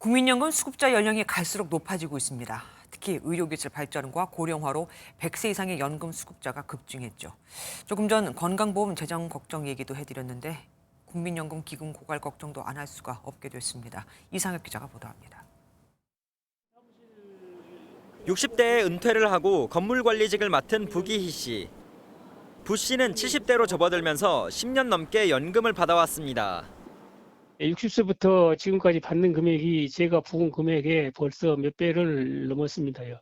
국민연금 수급자 연령이 갈수록 높아지고 있습니다. 특히 의료기술 발전과 고령화로 100세 이상의 연금 수급자가 급증했죠. 조금 전 건강보험 재정 걱정 얘기도 해드렸는데 국민연금 기금 고갈 걱정도 안 할 수가 없게 됐습니다. 이상혁 기자가 보도합니다. 60대에 은퇴를 하고 건물관리직을 맡은 부기희 씨. 부 씨는 70대로 접어들면서 10년 넘게 연금을 받아왔습니다. 60세부터 지금까지 받는 금액이 제가 부은 금액에 벌써 몇 배를 넘었습니다요.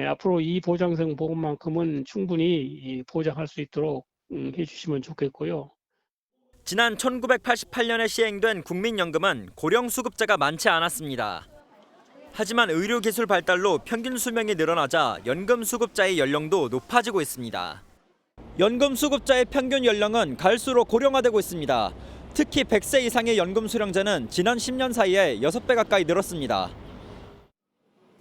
앞으로 이 보장성 보험만큼은 충분히 보장할 수 있도록 해주시면 좋겠고요. 지난 1988년에 시행된 국민연금은 고령 수급자가 많지 않았습니다. 하지만 의료기술 발달로 평균 수명이 늘어나자 연금 수급자의 연령도 높아지고 있습니다. 연금 수급자의 평균 연령은 갈수록 고령화되고 있습니다. 특히 100세 이상의 연금 수령자는 지난 10년 사이에 6배 가까이 늘었습니다.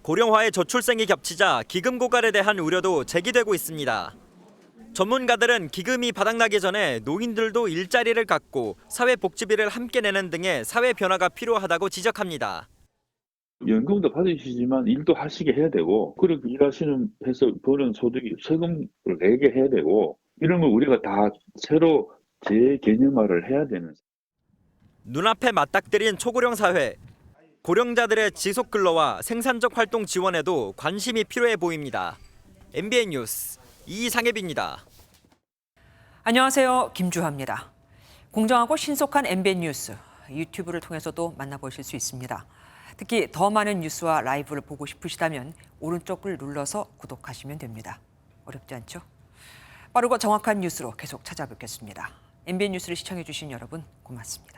고령화에 저출생이 겹치자 기금 고갈에 대한 우려도 제기되고 있습니다. 전문가들은 기금이 바닥나기 전에 노인들도 일자리를 갖고 사회복지비를 함께 내는 등의 사회 변화가 필요하다고 지적합니다. 연금도 받으시지만 일도 하시게 해야 되고, 그렇게 일하시는 해서 버는 소득이 세금을 내게 해야 되고, 이런 걸 우리가 다 새로 재개념화를 해야 되는. 눈앞에 맞닥뜨린 초고령 사회. 고령자들의 지속 근로와 생산적 활동 지원에도 관심이 필요해 보입니다. MBN 뉴스 이상엽입니다. 안녕하세요. 김주하입니다. 공정하고 신속한 MBN 뉴스, 유튜브를 통해서도 만나보실 수 있습니다. 특히 더 많은 뉴스와 라이브를 보고 싶으시다면 오른쪽을 눌러서 구독하시면 됩니다. 어렵지 않죠? 빠르고 정확한 뉴스로 계속 찾아뵙겠습니다. MBN 뉴스를 시청해주신 여러분 고맙습니다.